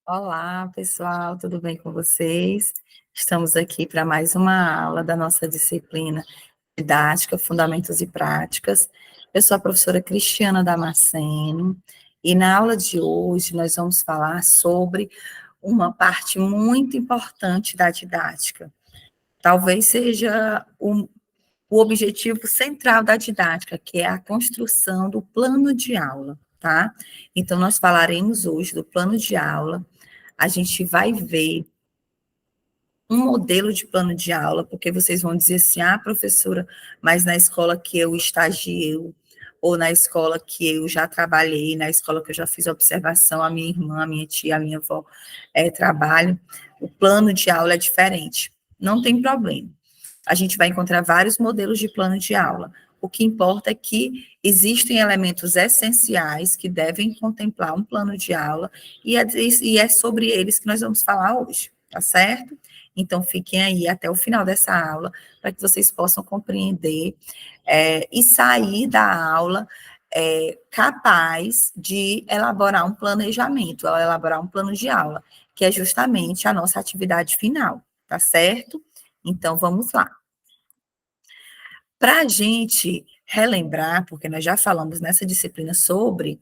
Olá, pessoal, tudo bem com vocês? Estamos aqui para mais uma aula da nossa disciplina Didática, Fundamentos e Práticas. Eu sou a professora Cristiana Damasceno e na aula de hoje nós vamos falar sobre uma parte muito importante da didática. Talvez seja o objetivo central da didática, que é a construção do plano de aula, tá? Então, nós falaremos hoje do plano de aula. A gente vai ver um modelo de plano de aula, porque vocês vão dizer assim, professora, mas na escola que eu estagiei, ou na escola que eu já trabalhei, na escola que eu já fiz observação, a minha irmã, a minha tia, a minha avó trabalham, o plano de aula é diferente. Não tem problema. A gente vai encontrar vários modelos de plano de aula. O que importa é que existem elementos essenciais que devem contemplar um plano de aula, e é sobre eles que nós vamos falar hoje, tá certo? Então, fiquem aí até o final dessa aula, para que vocês possam compreender e sair da aula capaz de elaborar um planejamento, elaborar um plano de aula, que é justamente a nossa atividade final, tá certo? Então, vamos lá. Para a gente relembrar, porque nós já falamos nessa disciplina sobre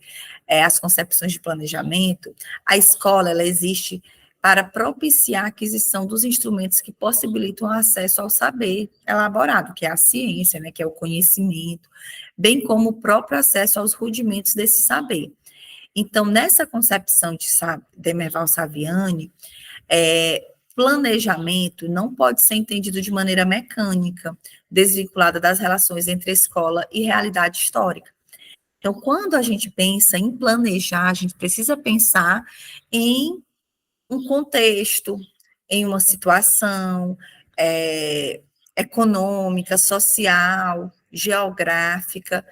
as concepções de planejamento, a escola ela existe para propiciar a aquisição dos instrumentos que possibilitam o acesso ao saber elaborado, que é a ciência, né, que é o conhecimento, bem como o próprio acesso aos rudimentos desse saber. Então, nessa concepção de Demerval Saviani, planejamento não pode ser entendido de maneira mecânica, desvinculada das relações entre escola e realidade histórica. Então, quando a gente pensa em planejar, a gente precisa pensar em um contexto, em uma situação econômica, social, geográfica,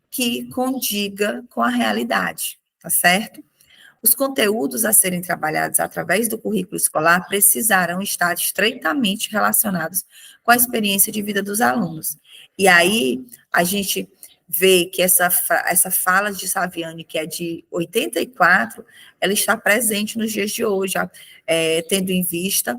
que condiga com a realidade, tá certo? Os conteúdos a serem trabalhados através do currículo escolar precisarão estar estreitamente relacionados com a experiência de vida dos alunos. E aí, a gente vê que essa fala de Saviani, que é de 84, ela está presente nos dias de hoje, tendo em vista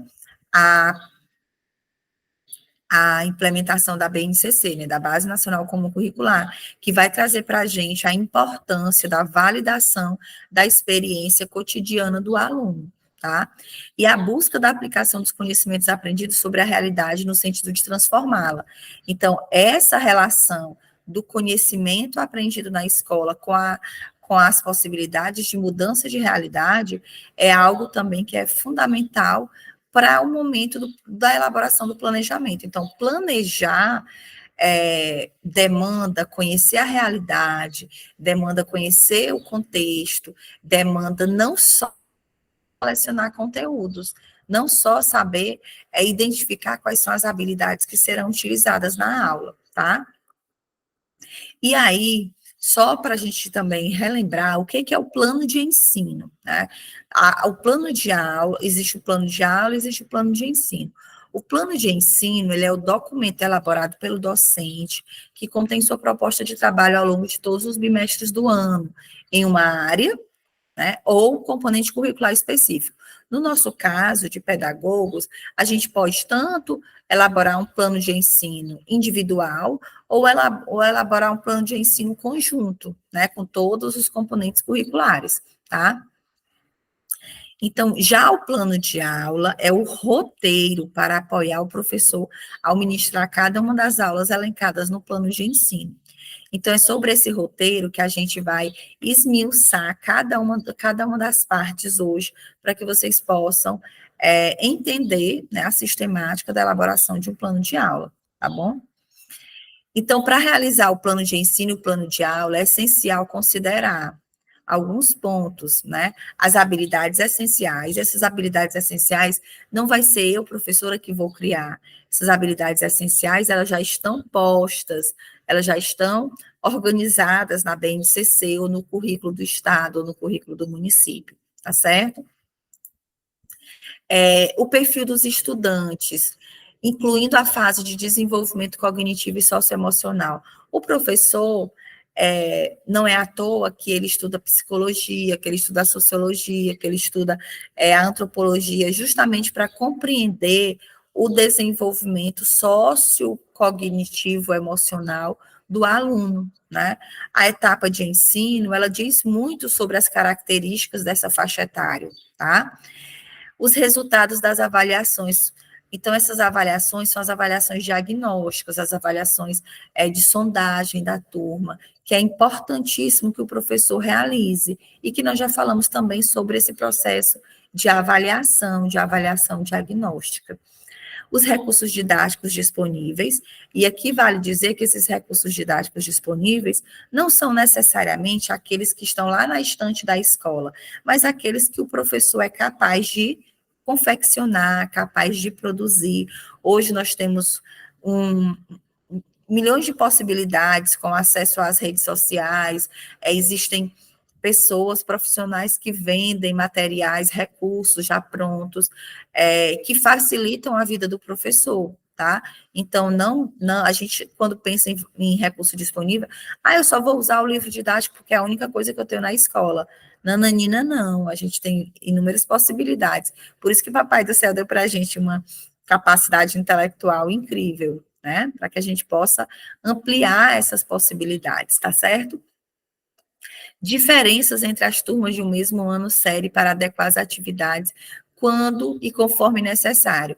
a implementação da BNCC, né, da Base Nacional Comum Curricular, que vai trazer para a gente a importância da validação da experiência cotidiana do aluno, tá? E a busca da aplicação dos conhecimentos aprendidos sobre a realidade no sentido de transformá-la. Então, essa relação do conhecimento aprendido na escola com as possibilidades de mudança de realidade é algo também que é fundamental para o momento da elaboração do planejamento. Então, planejar demanda conhecer a realidade, demanda conhecer o contexto, demanda não só selecionar conteúdos, não só saber identificar quais são as habilidades que serão utilizadas na aula, tá? E aí, só para a gente também relembrar o que é o plano de ensino, né? O plano de aula, existe o plano de aula, existe o plano de ensino. O plano de ensino, ele é o documento elaborado pelo docente, que contém sua proposta de trabalho ao longo de todos os bimestres do ano, em uma área, né, ou componente curricular específico. No nosso caso, de pedagogos, a gente pode tanto elaborar um plano de ensino individual ou elaborar um plano de ensino conjunto, né, com todos os componentes curriculares, tá? Então, já o plano de aula é o roteiro para apoiar o professor ao ministrar cada uma das aulas elencadas no plano de ensino. Então, é sobre esse roteiro que a gente vai esmiuçar cada uma das partes hoje, para que vocês possam entender, né, a sistemática da elaboração de um plano de aula, tá bom? Então, para realizar o plano de ensino e o plano de aula, é essencial considerar alguns pontos, né? As habilidades essenciais. Essas habilidades essenciais não vai ser eu, professora, que vou criar. Essas habilidades essenciais, elas já estão postas, elas já estão organizadas na BNCC, ou no currículo do Estado, ou no currículo do município, tá certo? O perfil dos estudantes, incluindo a fase de desenvolvimento cognitivo e socioemocional. O professor, Não é à toa que ele estuda psicologia, que ele estuda sociologia, que ele estuda a antropologia, justamente para compreender o desenvolvimento sociocognitivo emocional do aluno, né? A etapa de ensino, ela diz muito sobre as características dessa faixa etária, tá? Os resultados das avaliações. Então, essas avaliações são as avaliações diagnósticas, as avaliações de sondagem da turma, que é importantíssimo que o professor realize, e que nós já falamos também sobre esse processo de avaliação diagnóstica. Os recursos didáticos disponíveis, e aqui vale dizer que esses recursos didáticos disponíveis não são necessariamente aqueles que estão lá na estante da escola, mas aqueles que o professor é capaz de confeccionar, capaz de produzir. Hoje nós temos milhões de possibilidades com acesso às redes sociais, existem pessoas profissionais que vendem materiais, recursos já prontos, que facilitam a vida do professor, tá? Então, não, a gente, quando pensa em recurso disponível, eu só vou usar o livro didático porque é a única coisa que eu tenho na escola. Nananina, não, a gente tem inúmeras possibilidades. Por isso que o Papai do Céu deu para a gente uma capacidade intelectual incrível, né? Para que a gente possa ampliar essas possibilidades, tá certo? Diferenças entre as turmas de um mesmo ano série para adequar as atividades quando e conforme necessário.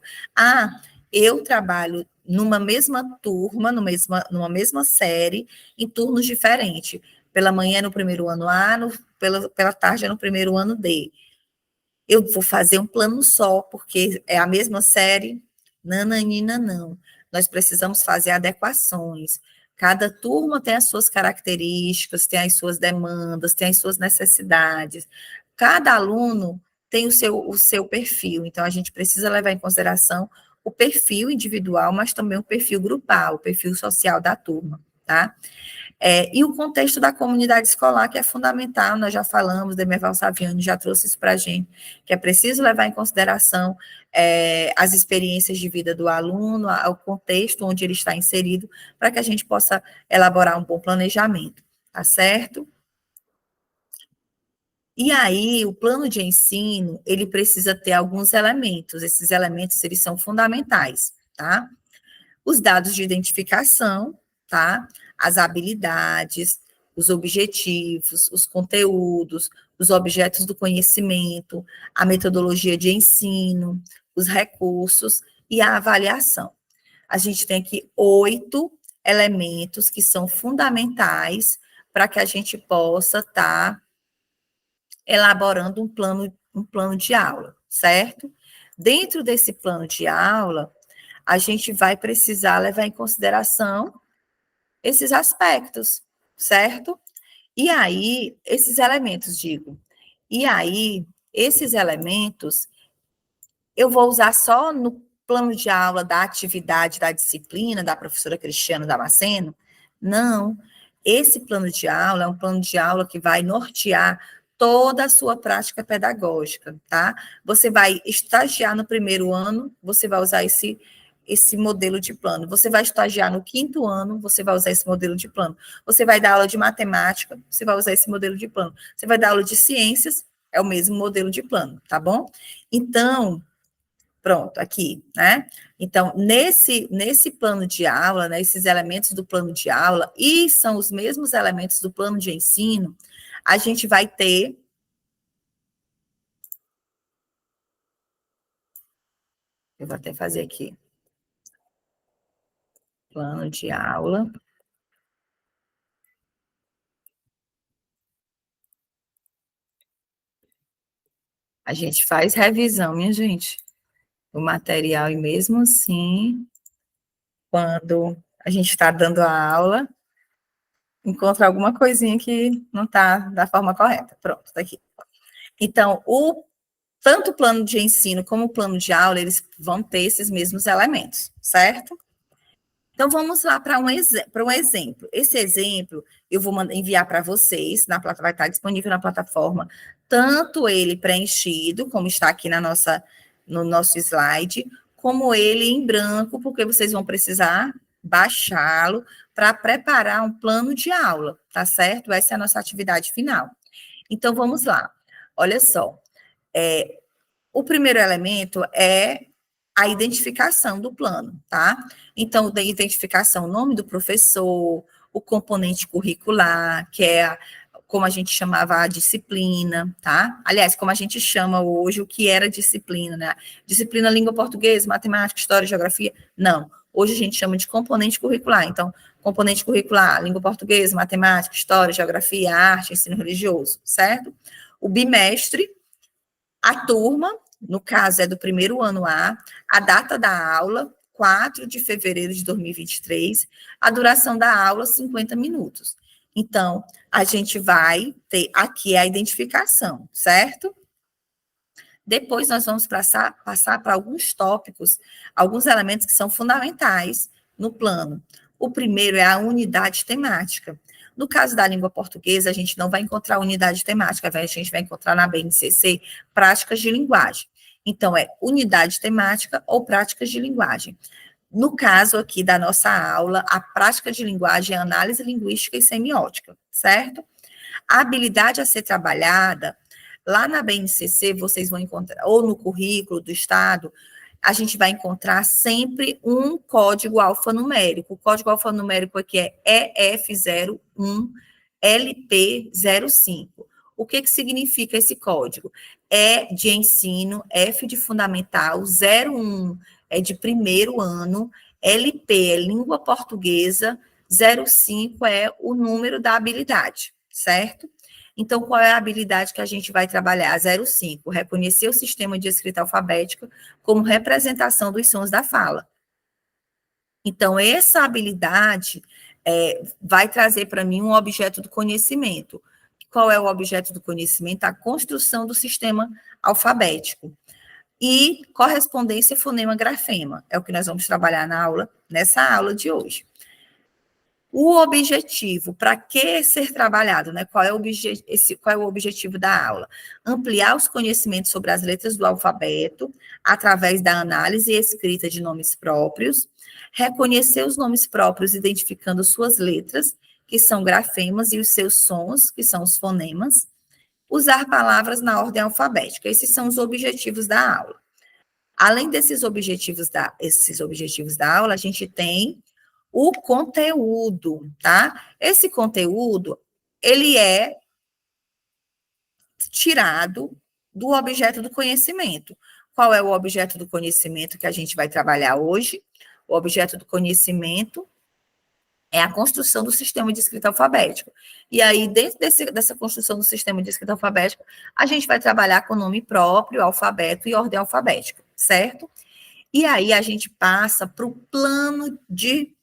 Eu trabalho numa mesma turma, numa mesma série, em turnos diferentes. Pela manhã no primeiro ano A, pela tarde no primeiro ano D. Eu vou fazer um plano só, porque é a mesma série. Nananina, não. Nós precisamos fazer adequações. Cada turma tem as suas características, tem as suas demandas, tem as suas necessidades. Cada aluno tem o seu perfil, então a gente precisa levar em consideração o perfil individual, mas também o perfil grupal, o perfil social da turma, tá? E o contexto da comunidade escolar, que é fundamental, nós já falamos, Demerval Saviani já trouxe isso para a gente, que é preciso levar em consideração as experiências de vida do aluno, o contexto onde ele está inserido, para que a gente possa elaborar um bom planejamento, tá certo? E aí, o plano de ensino, ele precisa ter alguns elementos, esses elementos, eles são fundamentais, tá? Os dados de identificação, tá? As habilidades, os objetivos, os conteúdos, os objetos do conhecimento, a metodologia de ensino, os recursos e a avaliação. A gente tem aqui 8 elementos que são fundamentais para que a gente possa estar elaborando um plano de aula, certo? Dentro desse plano de aula, a gente vai precisar levar em consideração esses aspectos, certo? E aí, esses elementos, digo. E aí, esses elementos, eu vou usar só no plano de aula da atividade, da disciplina, da professora Cristiana Damasceno? Não. Esse plano de aula é um plano de aula que vai nortear toda a sua prática pedagógica, tá? Você vai estagiar no primeiro ano, você vai usar esse modelo de plano. Você vai estagiar no quinto ano, você vai usar esse modelo de plano. Você vai dar aula de matemática, você vai usar esse modelo de plano. Você vai dar aula de ciências, é o mesmo modelo de plano, tá bom? Então, pronto, aqui, né? Então, nesse plano de aula, né, esses elementos do plano de aula, e são os mesmos elementos do plano de ensino, a gente vai ter. Eu vou até fazer aqui. Plano de aula. A gente faz revisão, minha gente, do material, e mesmo assim, quando a gente está dando a aula, encontra alguma coisinha que não está da forma correta. Pronto, está aqui. Então, tanto o plano de ensino como o plano de aula, eles vão ter esses mesmos elementos, certo? Então, vamos lá para um exemplo. Esse exemplo eu vou enviar para vocês, vai estar disponível na plataforma, tanto ele preenchido, como está aqui no nosso slide, como ele em branco, porque vocês vão precisar baixá-lo para preparar um plano de aula, tá certo? Essa é a nossa atividade final. Então, vamos lá. Olha só. O primeiro elemento é a identificação do plano, tá? Então, da identificação, o nome do professor, o componente curricular, que é como a gente chamava a disciplina, tá? Aliás, como a gente chama hoje o que era disciplina, né? Disciplina língua portuguesa, matemática, história, geografia. Não. Hoje a gente chama de componente curricular. Então, componente curricular, língua portuguesa, matemática, história, geografia, arte, ensino religioso, certo? O bimestre, a turma, no caso é do primeiro ano a data da aula, 4 de fevereiro de 2023, a duração da aula, 50 minutos. Então, a gente vai ter aqui a identificação, certo? Depois nós vamos passar para alguns tópicos, alguns elementos que são fundamentais no plano. O primeiro é a unidade temática. No caso da língua portuguesa, a gente não vai encontrar unidade temática, a gente vai encontrar na BNCC práticas de linguagem. Então, é unidade temática ou práticas de linguagem. No caso aqui da nossa aula, a prática de linguagem é análise linguística e semiótica, certo? A habilidade a ser trabalhada, lá na BNCC, vocês vão encontrar, ou no currículo do Estado, a gente vai encontrar sempre um código alfanumérico. O código alfanumérico aqui é EF01LP05. O que significa esse código? E de ensino, F de fundamental, 01 é de primeiro ano, LP é língua portuguesa, 05 é o número da habilidade, certo? Então, qual é a habilidade que a gente vai trabalhar? 05, reconhecer o sistema de escrita alfabética como representação dos sons da fala. Então, essa habilidade vai trazer para mim um objeto do conhecimento. Qual é o objeto do conhecimento? A construção do sistema alfabético. E correspondência fonema-grafema. É o que nós vamos trabalhar na aula, nessa aula de hoje. O objetivo, para que ser trabalhado, né? Qual é o objetivo da aula? Ampliar os conhecimentos sobre as letras do alfabeto, através da análise e escrita de nomes próprios, reconhecer os nomes próprios, identificando suas letras, que são grafemas, e os seus sons, que são os fonemas, usar palavras na ordem alfabética. Esses são os objetivos da aula. Além desses objetivos da aula, a gente tem o conteúdo, tá? Esse conteúdo, ele é tirado do objeto do conhecimento. Qual é o objeto do conhecimento que a gente vai trabalhar hoje? O objeto do conhecimento é a construção do sistema de escrita alfabética. E aí, dentro dessa construção do sistema de escrita alfabética, a gente vai trabalhar com nome próprio, alfabeto e ordem alfabética, certo? E aí a gente passa para o plano de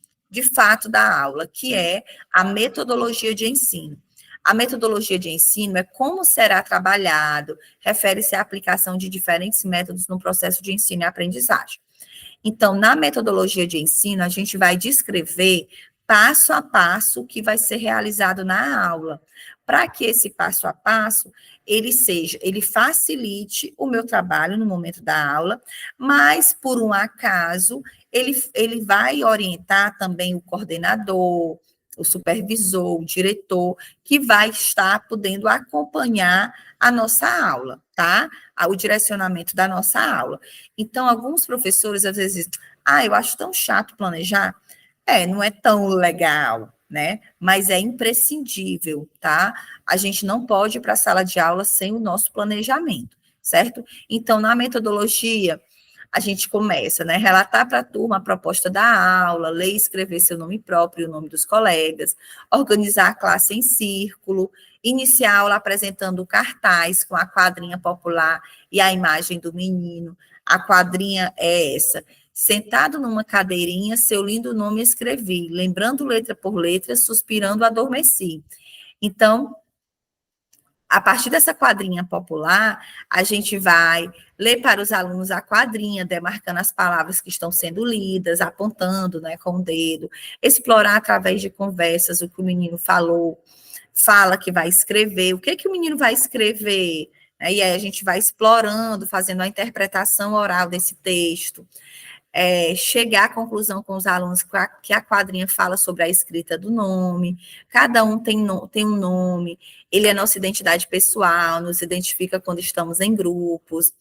fato da aula, que é a metodologia de ensino. A metodologia de ensino é como será trabalhado, refere-se à aplicação de diferentes métodos no processo de ensino e aprendizagem. Então, na metodologia de ensino, a gente vai descrever passo a passo o que vai ser realizado na aula, para que esse passo a passo ele facilite o meu trabalho no momento da aula, mas, por um acaso, ele vai orientar também o coordenador, o supervisor, o diretor, que vai estar podendo acompanhar a nossa aula, tá? O direcionamento da nossa aula. Então, alguns professores, às vezes, eu acho tão chato planejar. Não é tão legal, né? Mas é imprescindível, tá? A gente não pode ir para a sala de aula sem o nosso planejamento, certo? Então, na metodologia, a gente começa, né? Relatar para a turma a proposta da aula, ler e escrever seu nome próprio e o nome dos colegas, organizar a classe em círculo, iniciar a aula apresentando o cartaz com a quadrinha popular e a imagem do menino. A quadrinha é essa. Sentado numa cadeirinha, seu lindo nome escrevi, lembrando letra por letra, suspirando adormeci. Então, a partir dessa quadrinha popular, a gente vai ler para os alunos a quadrinha, demarcando as palavras que estão sendo lidas, apontando, né, com o dedo, explorar através de conversas o que o menino fala que vai escrever, o que o menino vai escrever, né, e aí a gente vai explorando, fazendo a interpretação oral desse texto. chegar à conclusão com os alunos que a quadrinha fala sobre a escrita do nome, cada um tem um nome, ele é nossa identidade pessoal, nos identifica quando estamos em grupos.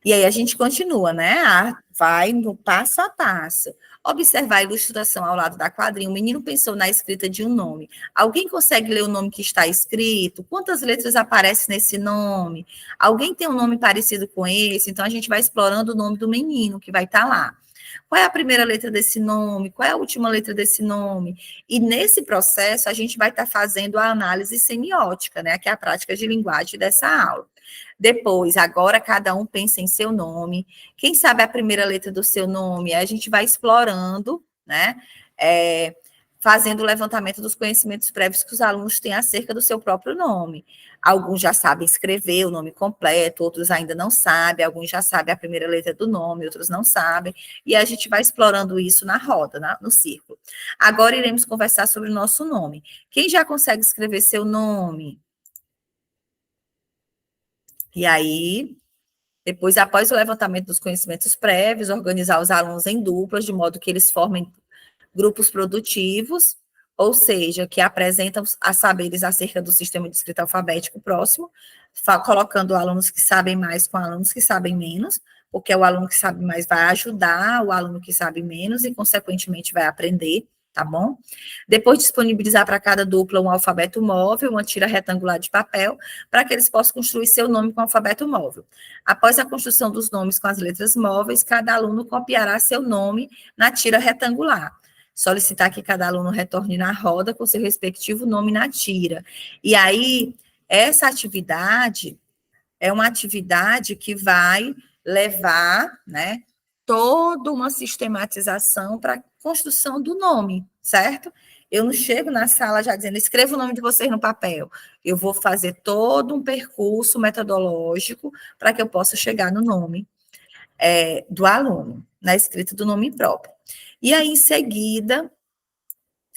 E aí a gente continua, né? Vai no passo a passo. Observar a ilustração ao lado da quadrinha. O menino pensou na escrita de um nome. Alguém consegue ler o nome que está escrito? Quantas letras aparecem nesse nome? Alguém tem um nome parecido com esse? Então a gente vai explorando o nome do menino que vai estar lá. Qual é a primeira letra desse nome? Qual é a última letra desse nome? E nesse processo a gente vai estar fazendo a análise semiótica, né? Que é a prática de linguagem dessa aula. Depois, agora cada um pensa em seu nome. Quem sabe a primeira letra do seu nome? A gente vai explorando, né? Fazendo o levantamento dos conhecimentos prévios que os alunos têm acerca do seu próprio nome. Alguns já sabem escrever o nome completo, outros ainda não sabem, alguns já sabem a primeira letra do nome, outros não sabem, e a gente vai explorando isso na roda, no círculo. Agora iremos conversar sobre o nosso nome. Quem já consegue escrever seu nome? E aí, depois, após o levantamento dos conhecimentos prévios, organizar os alunos em duplas, de modo que eles formem grupos produtivos, ou seja, que apresentam a saberes acerca do sistema de escrita alfabético próximo, colocando alunos que sabem mais com alunos que sabem menos, porque o aluno que sabe mais vai ajudar o aluno que sabe menos e, consequentemente, vai aprender, tá bom? Depois, disponibilizar para cada dupla um alfabeto móvel, uma tira retangular de papel, para que eles possam construir seu nome com o alfabeto móvel. Após a construção dos nomes com as letras móveis, cada aluno copiará seu nome na tira retangular. Solicitar que cada aluno retorne na roda com seu respectivo nome na tira. E aí, essa atividade é uma atividade que vai levar, né, toda uma sistematização para a construção do nome, certo? Eu não chego na sala já dizendo, escreva o nome de vocês no papel. Eu vou fazer todo um percurso metodológico para que eu possa chegar no nome do aluno, na escrita do nome próprio. E aí, em seguida,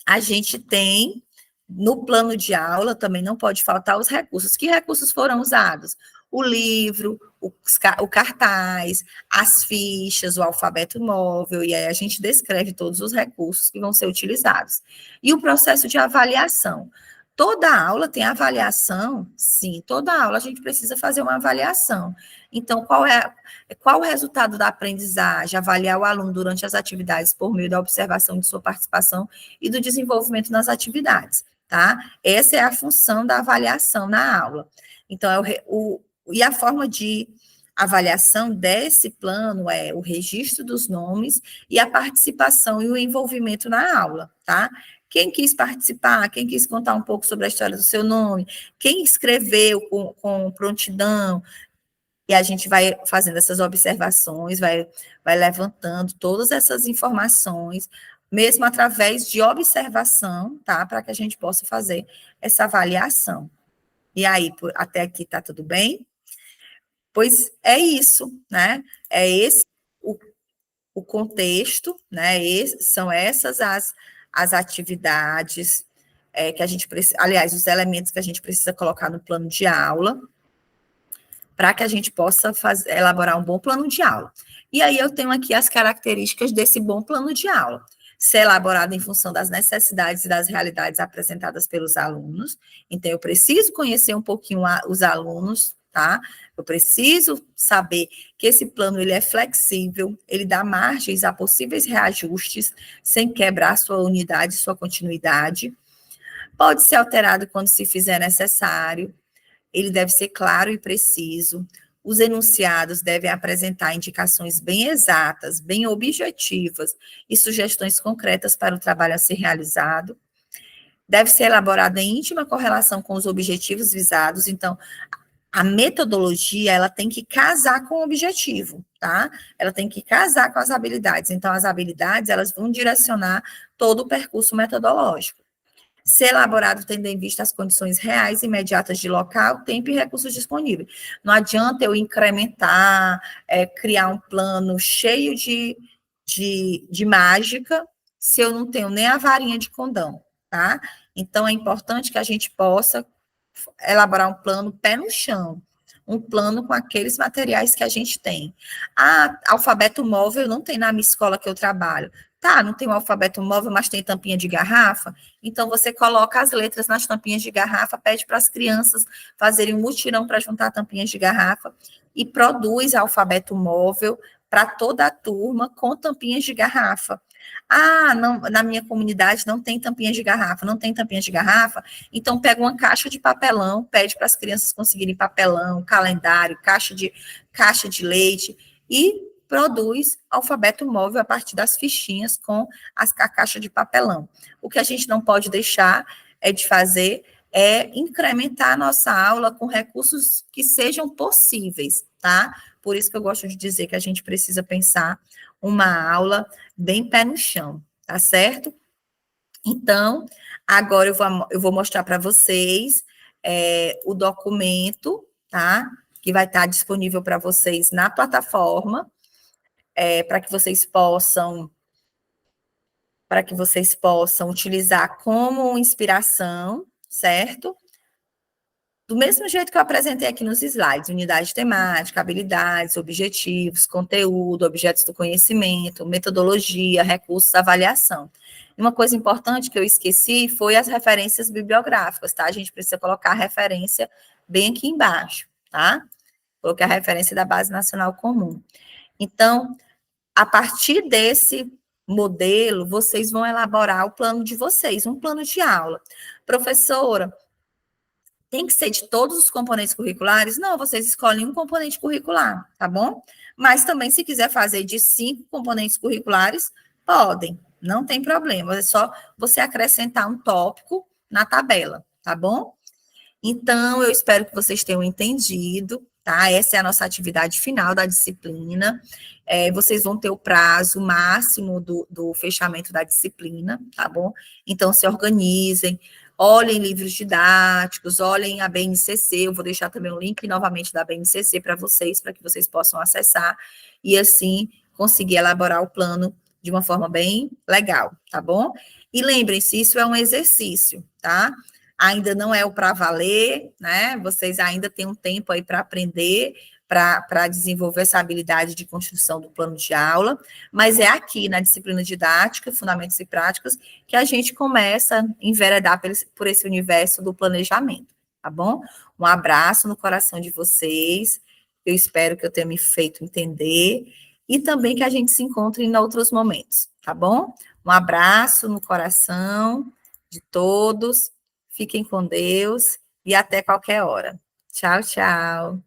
a gente tem, no plano de aula, também não pode faltar os recursos. Que recursos foram usados? O livro, o cartaz, as fichas, o alfabeto móvel, e aí a gente descreve todos os recursos que vão ser utilizados. E o processo de avaliação. Toda aula tem avaliação? Sim, toda aula a gente precisa fazer uma avaliação. Então, qual o resultado da aprendizagem? Avaliar o aluno durante as atividades por meio da observação de sua participação e do desenvolvimento nas atividades, tá? Essa é a função da avaliação na aula. Então, e a forma de avaliação desse plano é o registro dos nomes e a participação e o envolvimento na aula, tá? Quem quis participar, quem quis contar um pouco sobre a história do seu nome, quem escreveu com prontidão, e a gente vai fazendo essas observações, vai levantando todas essas informações, mesmo através de observação, tá? Para que a gente possa fazer essa avaliação. E aí, até aqui está tudo bem? Pois é isso, né? É esse o contexto, né? São essas as atividades que a gente precisa, aliás, os elementos que a gente precisa colocar no plano de aula, para que a gente possa elaborar um bom plano de aula. E aí eu tenho aqui as características desse bom plano de aula. Ser elaborado em função das necessidades e das realidades apresentadas pelos alunos. Então, eu preciso conhecer um pouquinho os alunos, tá? Eu preciso saber que esse plano ele é flexível, ele dá margens a possíveis reajustes, sem quebrar sua unidade, sua continuidade. Pode ser alterado quando se fizer necessário. Ele deve ser claro e preciso. Os enunciados devem apresentar indicações bem exatas, bem objetivas e sugestões concretas para o trabalho a ser realizado. Deve ser elaborado em íntima correlação com os objetivos visados. Então, a metodologia, ela tem que casar com o objetivo, tá? Ela tem que casar com as habilidades. Então, as habilidades, elas vão direcionar todo o percurso metodológico. Ser elaborado tendo em vista as condições reais e imediatas de local, tempo e recursos disponíveis. Não adianta eu incrementar, criar um plano cheio de mágica, se eu não tenho nem a varinha de condão, tá? Então, é importante que a gente possa elaborar um plano pé no chão, um plano com aqueles materiais que a gente tem. Ah, alfabeto móvel não tem na minha escola que eu trabalho. Tá, não tem um alfabeto móvel, mas tem tampinha de garrafa? Então, você coloca as letras nas tampinhas de garrafa, pede para as crianças fazerem um mutirão para juntar tampinhas de garrafa e produz alfabeto móvel para toda a turma com tampinhas de garrafa. Ah, não, na minha comunidade não tem tampinhas de garrafa, não tem tampinhas de garrafa, então pega uma caixa de papelão, pede para as crianças conseguirem papelão, calendário, caixa de leite e produz alfabeto móvel a partir das fichinhas com a caixa de papelão. O que a gente não pode deixar de fazer é incrementar a nossa aula com recursos que sejam possíveis, tá? Por isso que eu gosto de dizer que a gente precisa pensar uma aula bem pé no chão, tá certo? Então, agora eu vou mostrar para vocês o documento, tá? Que vai estar disponível para vocês na plataforma, para que vocês possam utilizar como inspiração, certo? Do mesmo jeito que eu apresentei aqui nos slides, unidade temática, habilidades, objetivos, conteúdo, objetos do conhecimento, metodologia, recursos, avaliação. E uma coisa importante que eu esqueci foi as referências bibliográficas, tá? A gente precisa colocar a referência bem aqui embaixo, tá? Coloquei a referência da Base Nacional Comum. Então, a partir desse modelo, vocês vão elaborar o plano de vocês, um plano de aula. Professora, tem que ser de todos os componentes curriculares? Não, vocês escolhem um componente curricular, tá bom? Mas também, se quiser fazer de 5 componentes curriculares, podem, não tem problema. É só você acrescentar um tópico na tabela, tá bom? Então, eu espero que vocês tenham entendido, tá? Essa é a nossa atividade final da disciplina. Vocês vão ter o prazo máximo do fechamento da disciplina, tá bom? Então, se organizem, olhem livros didáticos, olhem a BNCC, eu vou deixar também o link novamente da BNCC para que vocês possam acessar e, assim, conseguir elaborar o plano de uma forma bem legal, tá bom? E lembrem-se, isso é um exercício, tá? Ainda não é o para valer, né? Vocês ainda têm um tempo aí para aprender, para desenvolver essa habilidade de construção do plano de aula, mas é aqui na disciplina didática, Fundamentos e Práticas, que a gente começa a enveredar por esse universo do planejamento, tá bom? Um abraço no coração de vocês, eu espero que eu tenha me feito entender, e também que a gente se encontre em outros momentos, tá bom? Um abraço no coração de todos. Fiquem com Deus e até qualquer hora. Tchau, tchau.